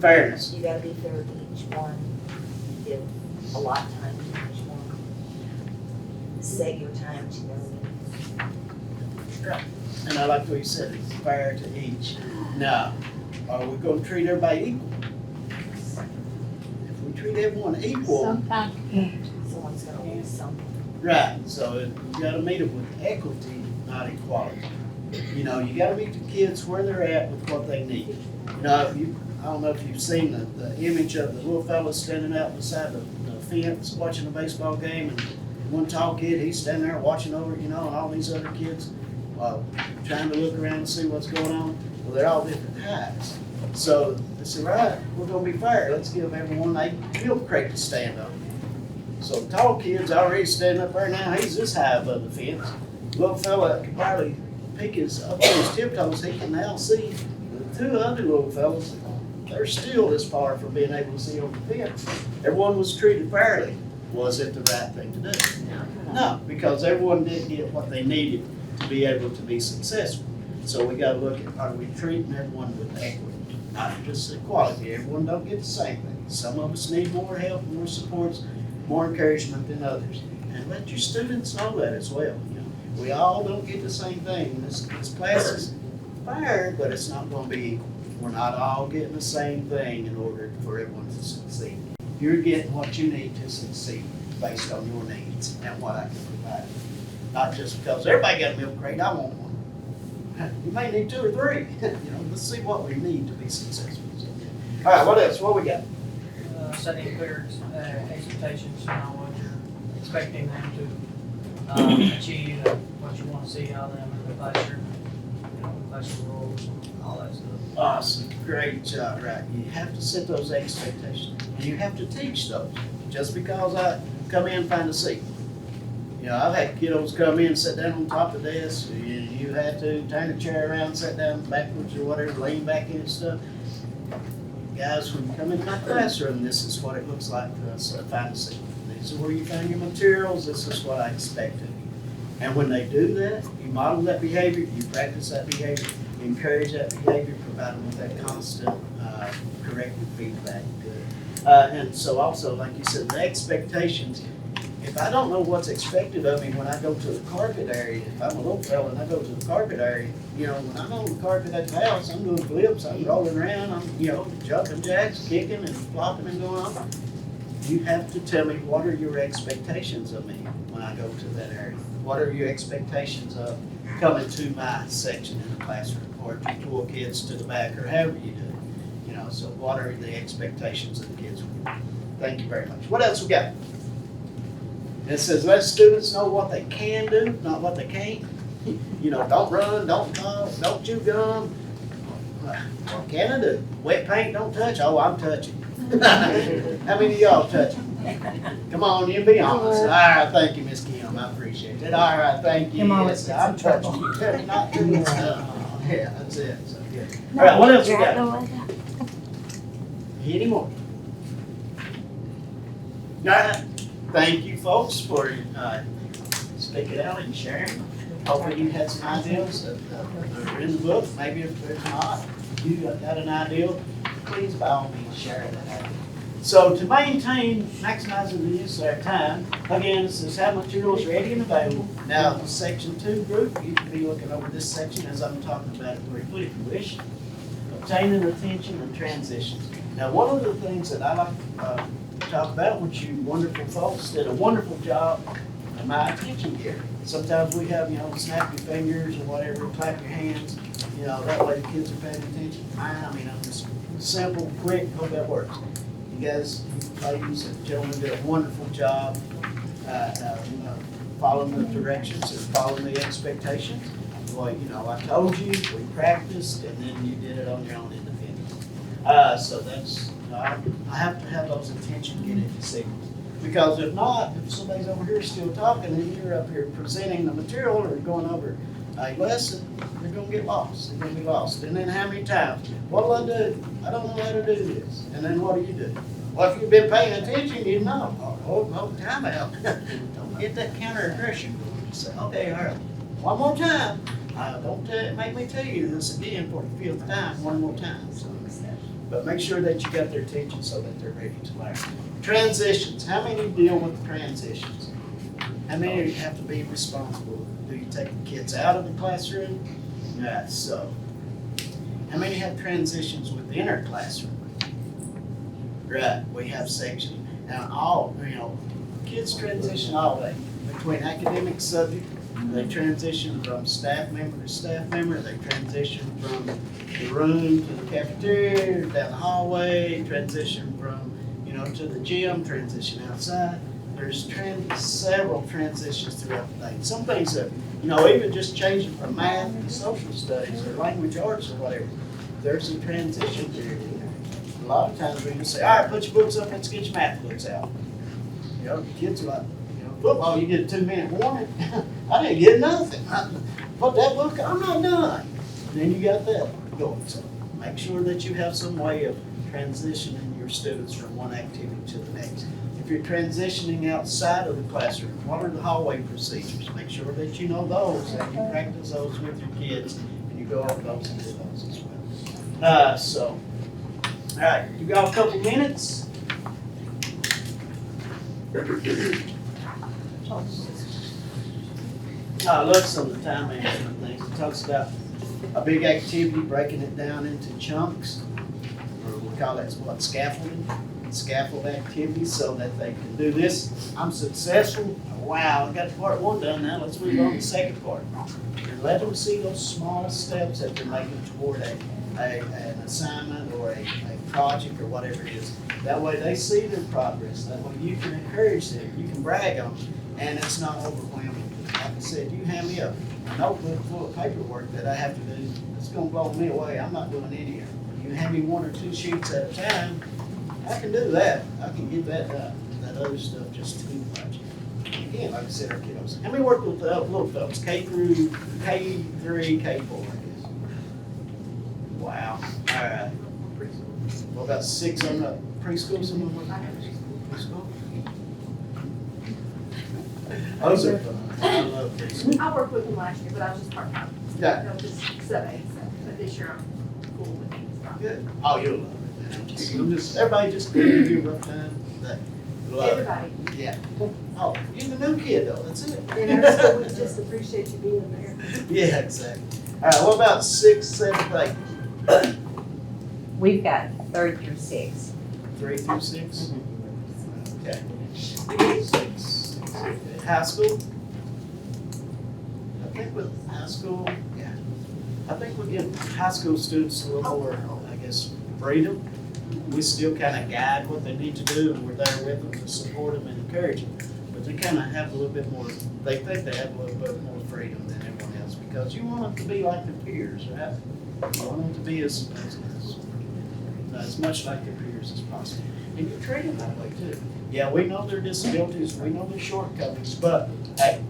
Fairness. You gotta be fair to each one. Give a lot of time to each one. Set your time to know. And I like what you said, it's fair to each. Now, are we gonna treat everybody equal? If we treat everyone equal, Someone's gonna lose something. right, so you gotta meet them with equity, not equality. You know, you gotta meet the kids where they're at with what they need. You know, I don't know if you've seen the image of the little fella standing out beside the fence watching a baseball game, and one tall kid, he's standing there watching over, you know, and all these other kids trying to look around and see what's going on. Well, they're all different heights. So they said, right, we're gonna be fair. Let's give everyone a milk crate to stand on. So the tall kid's already standing up there now. He's this high above the fence. Little fella can barely pick up on his tiptoes. He can now see the two other little fellas. They're still this far from being able to see over the fence. Everyone was treated fairly. Was it the right thing to do? No, because everyone did get what they needed to be able to be successful. So we gotta look at, are we treating everyone with equity, not just equality? Everyone don't get the same thing. Some of us need more help, more supports, more encouragement than others. And let your students know that as well. You know, we all don't get the same thing. This class is fair, but it's not gonna be equal. We're not all getting the same thing in order for everyone to succeed. You're getting what you need to succeed based on your needs and what I can provide. Not just because everybody got a milk crate, I want one. You may need 2 or 3. You know, let's see what we need to be successful. All right, what else? What we got? Setting clear expectations, you know, what you're expecting them to achieve, and what you want to see out of them in the classroom, you know, classroom roles, all that stuff. Awesome, great job, right. You have to set those expectations, and you have to teach those. Just because I come in and find a seat. You know, I've had kiddos come in, sit down on top of the desk, you had to turn the chair around, sit down backwards or whatever, lean back in and stuff. Guys, when you come into my classroom, this is what it looks like to us, find a seat. These are where you find your materials, this is what I expect of you. And when they do that, you model that behavior, you practice that behavior, you encourage that behavior, provide them with that constant corrective feedback. Good. And so also, like you said, the expectations, if I don't know what's expected of me when I go to the carpet area, if I'm a little fella and I go to the carpet area, when I'm on the carpet at the house, I'm doing flips, I'm rolling around, I'm, jumping jacks, kicking and flopping and going on. You have to tell me, what are your expectations of me when I go to that area? What are your expectations of coming to my section in the classroom, or to pull kids to the back, or however you do it? So what are the expectations of the kids? Thank you very much. What else we got? It says, let students know what they can do, not what they can't. Don't run, don't talk, don't chew gum. What can I do? Wet paint, don't touch. Oh, I'm touching. How many of y'all touching? Come on, you be honest. All right, thank you, Miss Kim. I appreciate it. All right, thank you. Yes, I'm touching. You better not do this. Yeah, that's it. So good. All right, what else we got? Any more? All right. Thank you, folks, for speaking out and sharing. Hopefully you had some ideas that are in the book. Maybe if there's not, you got an idea, please by all means share that idea. So to maintain, maximizing the use of our time, again, this is how materials are ready and available. Now, the section 2 group, you can be looking over this section as I'm talking about it briefly if you wish. Obtaining attention and transitions. Now, one of the things that I like to talk about, which you wonderful folks did a wonderful job in my attention here. Sometimes we have, snap your fingers or whatever, clap your hands, that way the kids are paying attention. I'm just simple, quick, hope that works. You guys, ladies and gentlemen, did a wonderful job following the directions and following the expectations. Well, I told you, we practiced, and then you did it on your own independently. So that's, I have to have those attention-getting signals. Because if not, if somebody's over here still talking and you're up here presenting the material or going over a lesson, they're gonna get lost. They're gonna be lost. And then how many times? What'll I do? I don't know how to do this. And then what do? Well, if you've been paying attention, you know. Hold time out. Don't get that counter aggression. Say, okay, all right. One more time. Don't make me tell you this again for the 5th time, one more time. So, but make sure that you got their attention so that they're ready to learn. Transitions. How many deal with transitions? How many have to be responsible? Do you take the kids out of the classroom? Yeah, so. How many have transitions within our classroom? Right, we have sections. Now, kids transition all day between academic subject. They transition from staff member to staff member. They transition from the room to the cafeteria, down the hallway, transition from, to the gym, transition outside. There's several transitions throughout the day. Some things that, even just changing from math to social studies or language arts or whatever, there's a transition period in there. A lot of times we just say, all right, put your books up, let's get your math books out. The kids are like, football, you get a 2-minute warning. I didn't get nothing. Put that book, I'm not done. Then you got that going. So make sure that you have some way of transitioning your students from one activity to the next. If you're transitioning outside of the classroom, what are the hallway procedures? Make sure that you know those and you practice those with your kids and you go over those and do those as well. All right, you got a couple minutes? Look, some of the time management things. It talks about a big activity, breaking it down into chunks. Or we call that scaffolding. Scaffold activities so that they can do this. I'm successful. Wow, I got part 1 done now. Let's move on to the second part. And let them see those small steps that they're making toward an assignment or a project or whatever it is. That way they see their progress. That way you can encourage them. You can brag on them. And it's not overwhelming. Like I said, you hand me a notebook full of paperwork that I have to do. It's going to blow me away. I'm not doing any of it. You hand me 1 or 2 sheets at a time. I can do that. I can get that done. That other stuff just too much. Again, like I said, our kiddos. How many work with little folks? K3, K4, I guess. Wow. All right. Well, about 6 on the preschool. Some of them preschool. Those are fun. I love preschool. I worked with them last year, but I was just part-time. Yeah. No, just 7, 8, but this year I'm cool with it. Good. Oh, you'll love it. Everybody just give you a rough time. Love it. Everybody. Yeah. Oh, you're the new kid though, that's it. In our school, we just appreciate you being there. Yeah, exactly. All right, what about 6th, 7th, 8th? We've got 3rd through 6th. 3 through 6? Okay. 6. High school? I think with high school, yeah. I think we give high school students a little more, I guess, freedom. We still kind of guide what they need to do, and we're there with them to support them and encourage them. But they kind of have a little bit more, they think they have a little bit more freedom than everyone else, because you want them to be like their peers, right? You want them to be as much like their peers as possible. And you treat them that way too. Yeah, we know their disabilities, we know their shortcomings, but hey,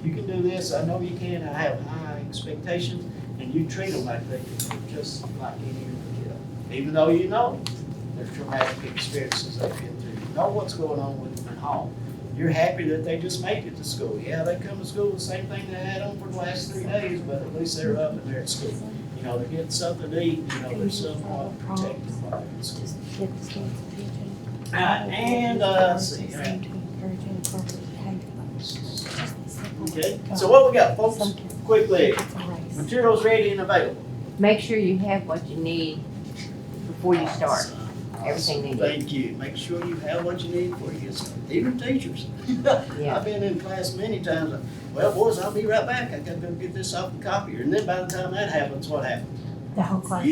you can do this, I know you can, I have high expectations, and you treat them like they can, just like any other kid. Even though you know their traumatic experiences they've been through, you know what's going on with them at home. You're happy that they just made it to school. Yeah, they come to school the same thing they had on for the last 3 days, but at least they're up and they're at school. You know, they're getting something to eat, you know, they're somewhat protected by it in school. And, let's see, all right. Okay, so what we got, folks? Quickly, materials ready and available. Make sure you have what you need before you start. Awesome. Everything they need. Thank you. Make sure you have what you need before you get started. Even teachers. Yeah. I've been in class many times. Well, boys, I'll be right back. I gotta go get this off the copier. And then by the time that happens, what happens? The whole class.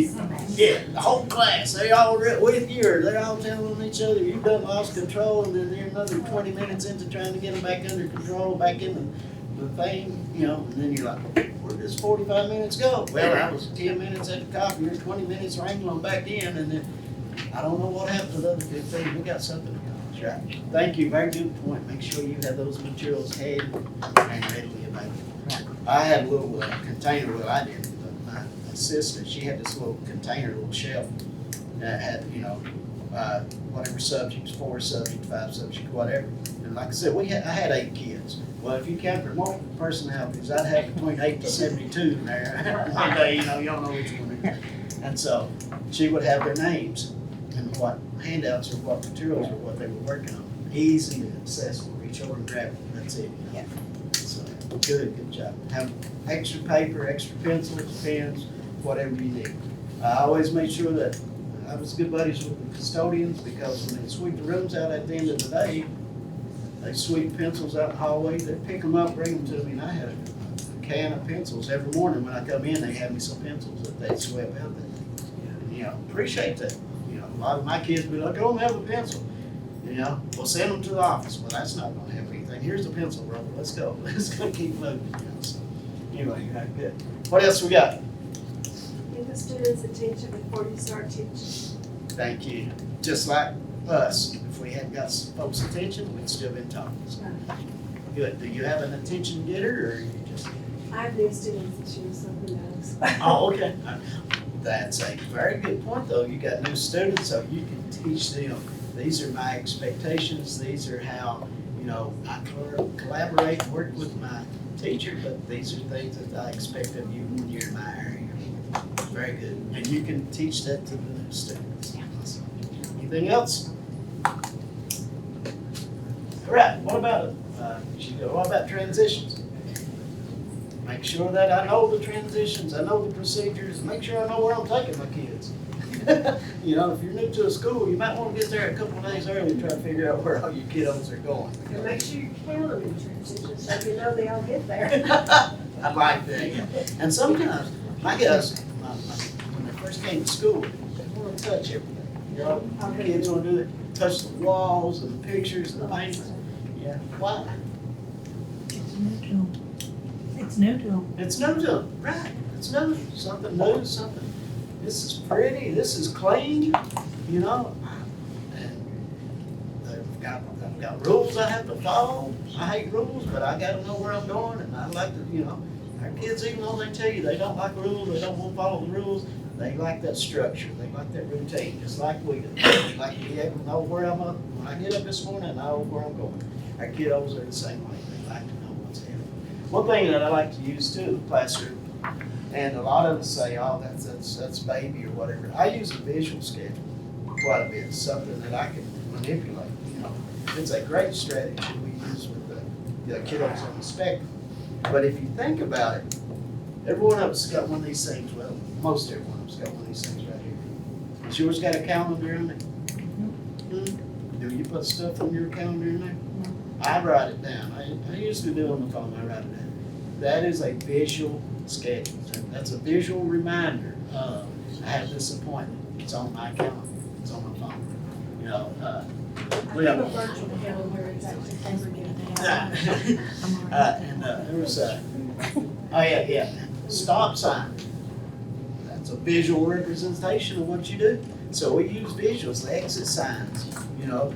Yeah, the whole class, they all with you, or they're all telling each other, you done lost control, and then they're another 20 minutes into trying to get them back under control, back in the thing, you know, and then you're like, where'd this 45 minutes go? Well, I was 10 minutes at the copier, 20 minutes wrangling them back in, and then I don't know what happened to the other 15. We got something to accomplish. Right. Thank you, very good point. Make sure you have those materials handy and readily available. I had a little container, well, I didn't, but my assistant, she had this little container, little shelf that had, you know, whatever subjects, 4 subjects, 5 subjects, whatever. And like I said, I had 8 kids. Well, if you count for multiple personalities, I'd have between 8 to 72 in there. One day, you know, you don't know which one it is. And so she would have their names and what handouts or what materials or what they were working on. Easy and accessible. Reach over and grab it. That's it. You know? So good job. Have extra paper, extra pencils, pens, whatever you need. I always made sure that I was good buddies with the custodians, because when they sweep the rooms out at the end of the day, they sweep pencils out in the hallway, they pick them up, bring them to me, and I had a can of pencils every morning. When I come in, they had me some pencils that they swept out there. And, you know, appreciate that. You know, a lot of my kids be like, I don't have a pencil. You know, well, send them to the office. Well, that's not gonna help anything. Here's the pencil, brother, let's go. Let's go keep moving, you know, so, anyway, good. What else we got? Give the students attention before you start teaching. Thank you. Just like us, if we hadn't got some folks' attention, we'd still been talking. So, good. Do you have an attention getter, or you just? I have new students this year, so who knows? Oh, okay. That's a very good point, though. You got new students, so you can teach them, these are my expectations, these are how, you know, I collaborate and work with my teacher, but these are things that I expect of you when you're in my area. Very good. And you can teach that to the new students. Awesome. Anything else? All right, what about transitions? Make sure that I know the transitions, I know the procedures, make sure I know where I'm taking my kids. You know, if you're new to a school, you might want to get there a couple of days early and try to figure out where all your kiddos are going. And make sure you count them in transition, so you know they all get there. I like that, yeah. And sometimes, my guys, when they first came to school, they want to touch everything. You know, the kids want to do it, touch the walls and the pictures and the paintings. Yeah, why? It's new to them. It's new to them. It's new to them, right? It's new, something new, something. This is pretty, this is clean, you know. And I've got rules I have to follow. I hate rules, but I got to know where I'm going, and I like to, you know. Our kids, even though they tell you they don't like rules, they don't want to follow the rules, they like that structure, they like that routine, just like we do. They like to be able to know where I'm up. When I get up this morning, I know where I'm going. Our kiddos are the same way. They like to know what's happening. One thing that I like to use too, in the classroom, and a lot of us say, oh, that's baby or whatever. I use a visual schedule quite a bit, something that I can manipulate, you know. It's a great strategy we use with the kiddos on the spectrum. But if you think about it, every one of us has got one of these things, well, most every one of us got one of these things right here. Has yours got a calendar on it? Do you put stuff on your calendar in there? I write it down. I usually do on the phone, I write it down. That is a visual schedule. That's a visual reminder of, I have this appointment. It's on my calendar. It's on my phone. You know, we have. There was a, stop sign. That's a visual representation of what you do. So we use visuals, the exit signs, you know,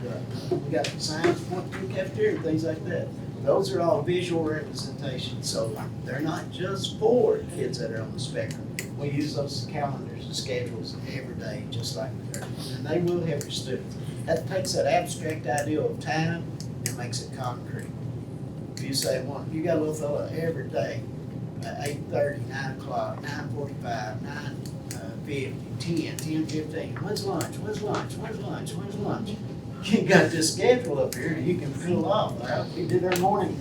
we got signs pointing to the cafeteria and things like that. Those are all visual representations, so they're not just for kids that are on the spectrum. We use those calendars and schedules every day, just like they're, and they will help your students. That takes that abstract idea of time and makes it concrete. If you say, well, you got a little fella every day, 8:30, 9 o'clock, 9:45, 9:50, 10, 10:15. When's lunch? When's lunch? When's lunch? When's lunch? You got this schedule up here, you can fill off. Well, we did our morning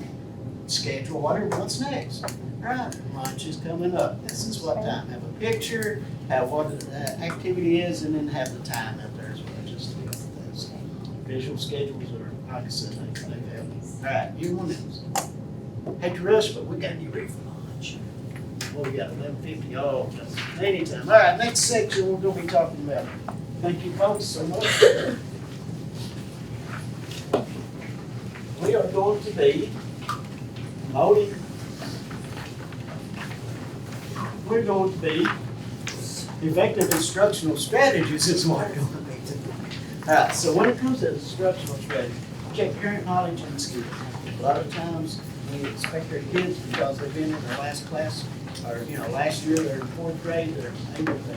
schedule, whatever, what's next? Right, lunch is coming up. This is what time. Have a picture, have what the activity is, and then have the time up there as well. Just to get those visual schedules are, like I said, they help. All right, you want this. Hate to rush, but we got to get ready for lunch. Well, we got 11:50. Oh, anytime. All right, next section we're going to be talking about. Thank you folks so much. We are going to be promoting. We're going to be effective instructional strategies is what we're going to be tonight. All right, so when it comes to instructional strategy, check current knowledge and skills. A lot of times we expect our kids, because they've been in their last class, or last year they're in 4th grade, they're able to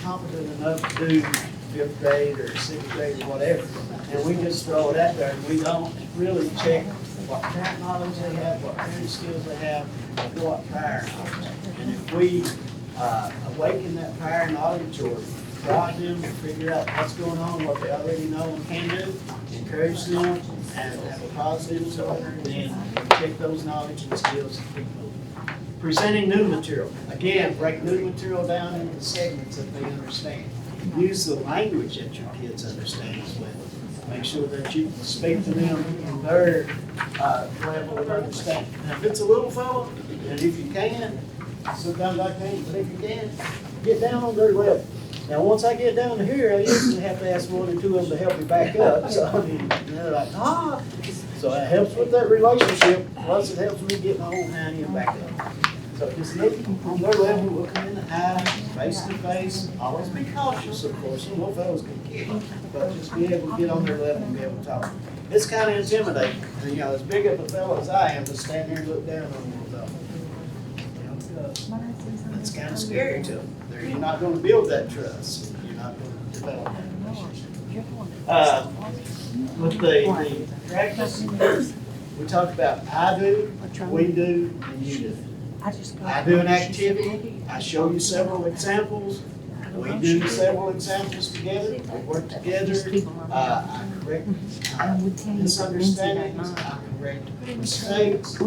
competent enough to do 5th grade or 6th grade or whatever. And we just throw it out there and we don't really check what current knowledge they have, what current skills they have, and what prior knowledge. And if we awaken that prior knowledge or drive them to figure out what's going on, what they already know and can do, encourage them and have a positive tone, then we check those knowledge and skills and keep moving. Presenting new material. Again, break new material down into segments that they understand. Use the language that your kids understand as well. Make sure that you speak to them in their level of understanding. Now, if it's a little fellow, and if you can, sometimes I can't, but if you can, get down on their level. Now, once I get down to here, I usually have to ask one or two of them to help me back up. So, I mean, they're like, So it helps with that relationship, plus it helps me get my own hand in back up. So just look on their level, look them in the eye, face to face. Always be cautious, of course. Little fellows can kick, but just be able to get on their level and be able to talk. It's kind of intimidating. And, as big of a fellow as I am, to stand there and look down on little fellow. It's kind of scary to them. You're not going to build that trust. You're not going to develop that relationship. With the practice, we talked about I do, we do, and you do. I do an activity, I show you several examples, we do several examples together, we work together, I correct misunderstandings, I correct mistakes, I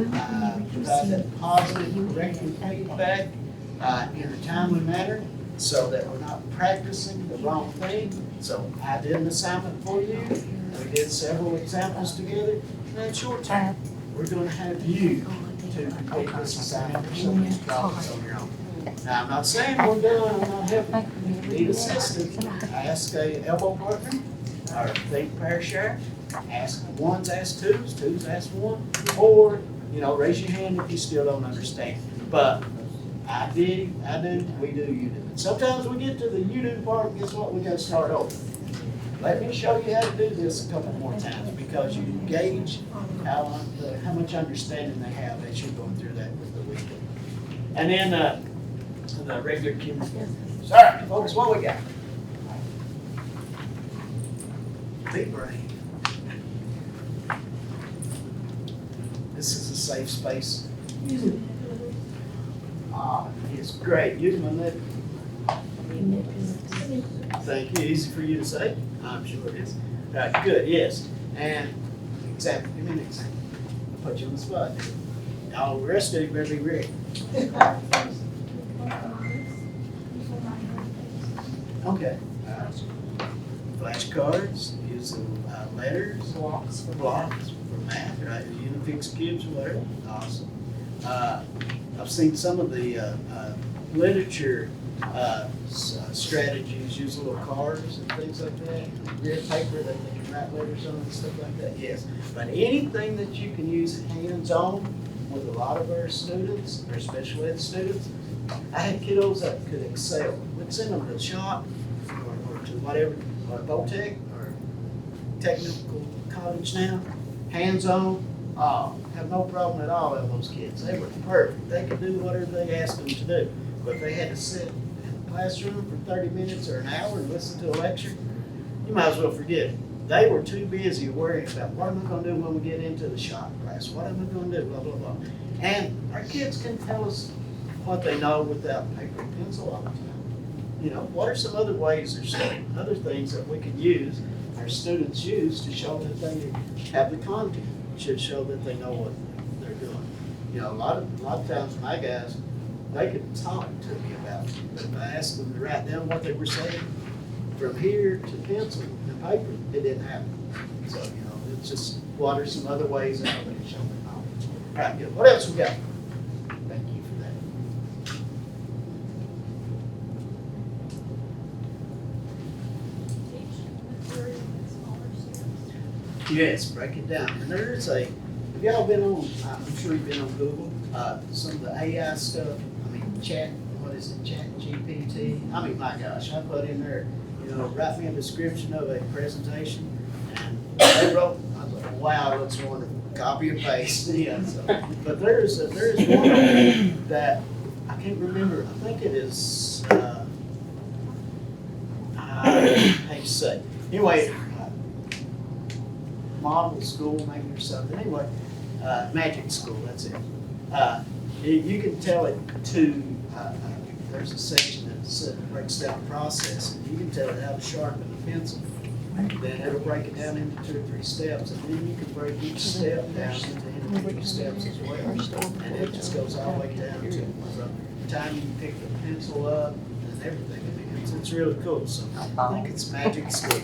provide that positive corrective feedback in a timely manner so that we're not practicing the wrong thing. So I did an assignment for you, we did several examples together, and it's your turn. We're going to have you to complete this assignment or some of these problems on your own. Now, I'm not saying we're done, I'm not helping. You need assistance. Ask a elbow partner, or think pair share. Ask ones, ask twos ask one, or, raise your hand if you still don't understand. But I do, we do, you do. And sometimes we get to the you do part, and guess what? We got to start over. Let me show you how to do this a couple more times, because you gauge how much understanding they have as you're going through that with the week. And then the regular kindergarten. All right, folks, what we got? Big brain. This is a safe space. It's great. Use my nip. Thank you. Easy for you to say? I'm sure it is. All right, good, yes. And example, give me an example. I'll put you on the spot. All the rest of you better be ready. Okay. Flashcards, using letters, Blocks for blocks for math, right? Unifix cubes or whatever. Awesome. I've seen some of the literature strategies use little cards and things like that. Grid paper that they can write letters on and stuff like that. Yes. But anything that you can use hands-on with a lot of our students, our special ed students, I had kiddos that could excel. We'd send them to the shop or to whatever, or Votech or technical college now, hands-on, have no problem at all with those kids. They were perfect. They could do whatever they asked them to do. But if they had to sit in a classroom for 30 minutes or an hour and listen to a lecture, you might as well forget it. They were too busy worrying about what am I gonna do when we get into the shop class? What am I gonna do? Blah, blah, blah. And our kids can tell us what they know without paper and pencil all the time. You know, what are some other ways they're studying, other things that we can use, our students use to show that they have the content, should show that they know what they're doing. You know, a lot of times my guys, they could talk to me about it, but if I asked them to write down what they were saying, from here to pencil and paper, it didn't happen. So, you know, it's just, what are some other ways that they can show their knowledge? All right, good. What else we got? Thank you for that. Yes, break it down. And there is have y'all been on, I'm sure you've been on Google, some of the AI stuff, what is it, Chat GPT? I mean, my gosh, I put in there, you know, write me a description of a presentation, and they wrote, I was like, wow, that's wonderful, copy and paste, yeah, so. But there's one that, I can't remember, I think it is, I hate to say, anyway, model school maybe or something, anyway, magic school, that's it. You can tell it to, there's a section that breaks down the process, and you can tell it how to sharpen a pencil. Then it'll break it down into 2 or 3 steps, and then you can break each step down into individual steps as well. And it just goes all the way down to from the time you pick the pencil up and everything. I mean, it's really cool. So I think it's Magic School.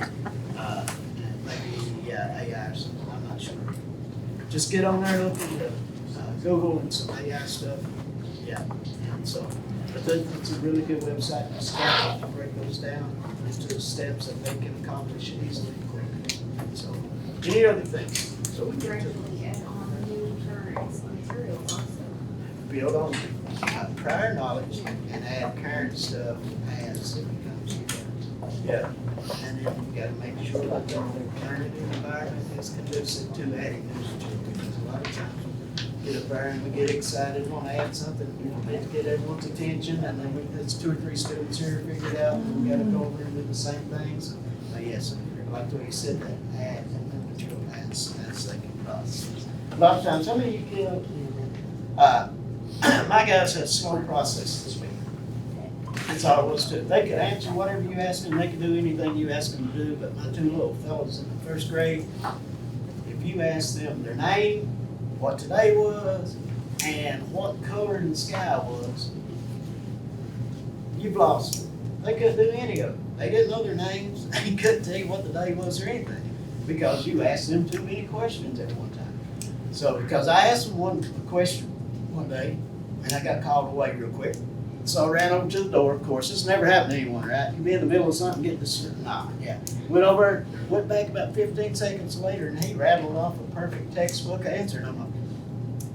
Maybe AI or something, I'm not sure. Just get on there, look at Google and some AI stuff. Yeah, and so, but it's a really good website to start to break those down into the steps that they can accomplish it easily and quickly. So, any other things? So we get to Regularly add on new current materials also. build on prior knowledge and add current stuff as it becomes useful. Yeah, and then you gotta make sure that the learning environment is conducive to adding new material, because a lot of times we get up there and we get excited, want to add something, we need to get everyone's attention, and then it's 2 or 3 students here figured out, and we gotta go over and do the same things. But yes, like the way you said that, add and then material as they can process. A lot of times, how many of you kids, my guys had slow process this week. That's all it was to it. They could answer whatever you asked them, they could do anything you asked them to do, but my 2 little fellows in the 1st grade, if you asked them their name, what today was, and what color in the sky was, you've lost them. They couldn't do any of it. They didn't know their names, they couldn't tell you what the day was or anything, because you asked them too many questions at one time. So, because I asked them one question one day, and I got called away real quick. So I ran over to the door, of course, this never happened to anyone, right? You'd be in the middle of something, get this, yeah. Went over, went back about 15 seconds later, and he rattled off a perfect textbook answer, and I'm like,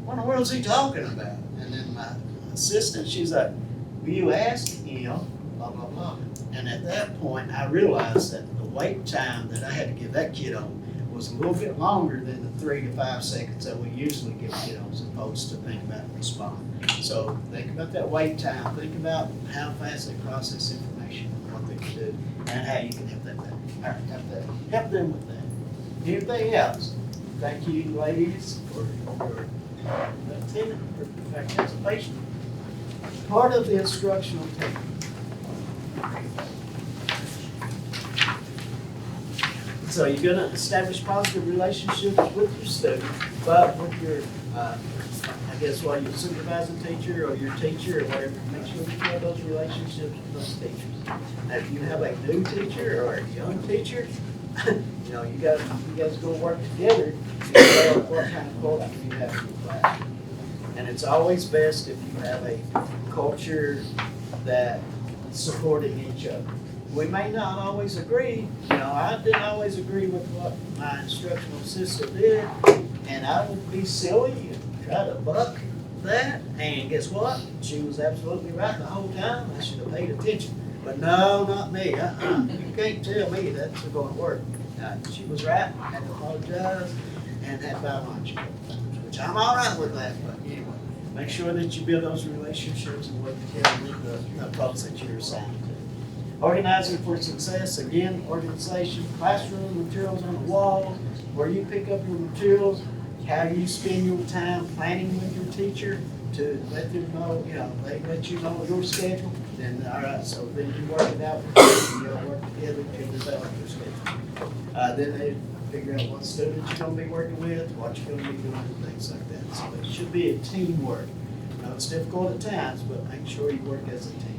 what in the world is he talking about? And then my assistant, she's like, will you ask him, blah, blah, blah. And at that point, I realized that the wait time that I had to give that kiddo was a little bit longer than the 3 to 5 seconds that we usually give kiddos opposed to think about and respond. So think about that wait time, think about how fast they process information and what they can do, and how you can help them help them with that. Anything else? Thank you, ladies, for your participation. Part of the instructional technique. It's So you're gonna establish positive relationships with your students, but with your, I guess, your supervising teacher or your teacher or whatever, make sure you have those relationships with those teachers. Now, if you have a new teacher or a young teacher, you guys go work together to develop what kind of culture you have in your class. And it's always best if you have a culture that supporting each other. We may not always agree, I didn't always agree with what my instructional assistant did, and I would be silly and try to buck that, and guess what? She was absolutely right the whole time, I should have paid attention. But no, not me, you can't tell me that's gonna work. She was right, I had to apologize, and had to buy lunch, which I'm all right with that, but anyway. Make sure that you build those relationships and work together with the folks that you're assigned to. Organizing for success, again, organization, classroom, materials on the wall, where you pick up your materials, how you spend your time planning with your teacher to let them know, they let you know your schedule, then, all right, so then you work it out with them, you work together to develop your schedule. Then they figure out what students you're gonna be working with, what you're gonna be doing, things like that. So it should be a teamwork. It's difficult at times, but make sure you work as a team.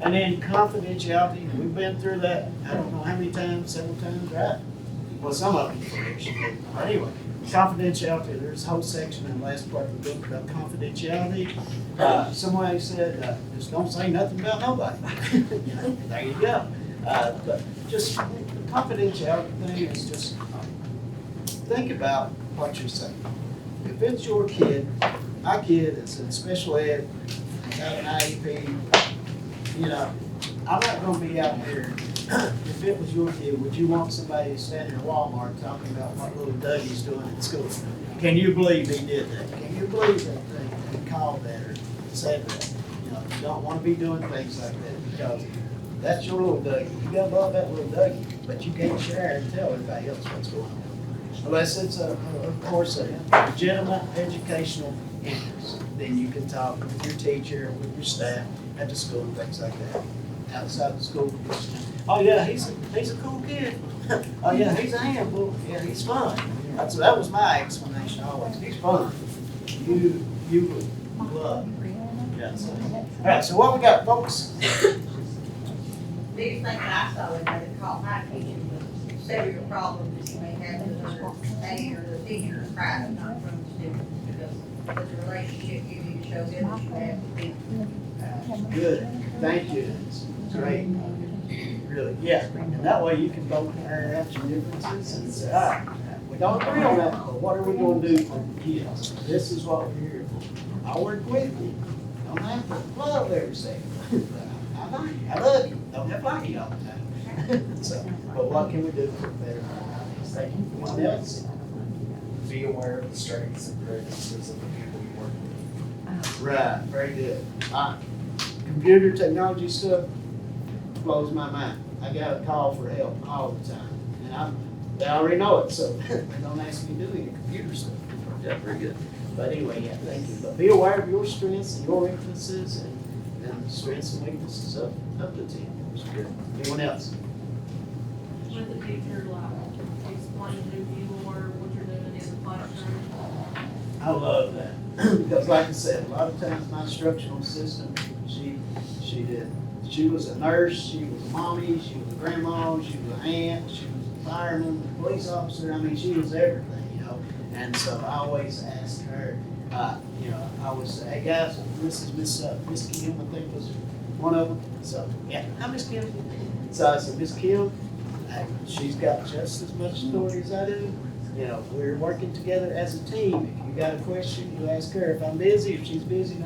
And then confidentiality, we've been through that, I don't know how many times, several times, right? Well, some of them, actually. But anyway, confidentiality, there's a whole section in the last part of the book about confidentiality. Somebody said, just don't say nothing about nobody. There you go. But just the confidentiality thing is just think about what you're saying. If it's your kid, my kid is in special ed, got an IEP, I'm not gonna be out there. If it was your kid, would you want somebody standing in Walmart talking about what little Dougie's doing at school? Can you believe he did that? Can you believe that he called that or said that? You don't wanna be doing things like that because that's your little Dougie. You gotta love that little Dougie, but you can't share and tell everybody else what's going on. Unless it's of course, a legitimate educational interest, then you can talk with your teacher, with your staff at the school, things like that. Outside the school. Oh yeah, he's a cool kid. Oh yeah, he's a handful. Yeah, he's fun. That was my explanation always. He's fun. You would love. Yeah. So. All right. So what we got, folks? Biggest thing that I saw in there that caught my attention was several problems that you may have with the aid or the teacher is private, not from the student, because it's a relationship you need to show them that you have with people. Good. Thank you. It's great. Really. Yeah. And that way you can both iron out your differences and say, all right, we don't agree on that, but what are we going to do for the kids? This is what we're here for. I'll work with you. Don't have to love every second. I like you. I love you. Don't have to like you all the time. So, but what can we do for better? Anyone else? Be aware of the strengths and weaknesses of the people you work with. Right. Very good. Computer technology stuff blows my mind. I got a call for help all the time, and they already know it, so they don't ask me to do any computer stuff. Yeah, very good. But anyway, yeah, thank you. But be aware of your strengths and your weaknesses, and the strengths and weaknesses of the team. It's good. Anyone else? With the teacher, like, explain to you more what you're doing in the classroom. I love that because, like I said, a lot of times my instructional assistant, she was a nurse, she was a mommy, she was a grandma, she was an aunt, she was a fireman, a police officer. I mean, she was everything, And so I always asked her, I always say, hey guys, this is Miss Kim, I think was one of them. So yeah, hi Miss Kim. So I said, Miss Kim, she's got just as much authority as I do. We're working together as a team. If you got a question, you ask her. If I'm busy, if she's busy, you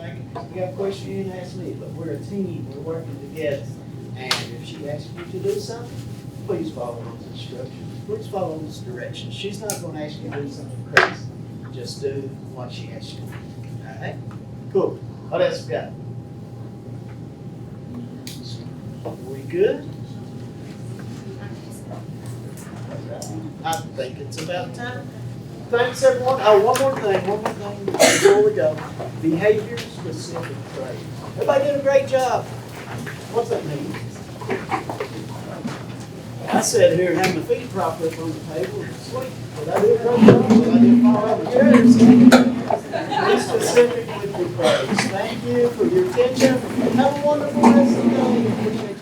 got a question, you can ask me. But we're a team. We're working together. And if she asks you to do something, please follow those instructions. Please follow those directions. She's not going to ask you to do something crazy. Just do what she asks you to do. All right? Cool. What else we got? We good? I think it's about time. Thanks, everyone. Oh, one more thing before we go. Behavior specific traits. Everybody did a great job. What's that mean? I sat here and had my feet propped up on the table and sleep. But I did a great job, but I didn't fall out of the chairs. Be specific with your praise. Thank you for your attention. Have a wonderful rest of the day. Appreciate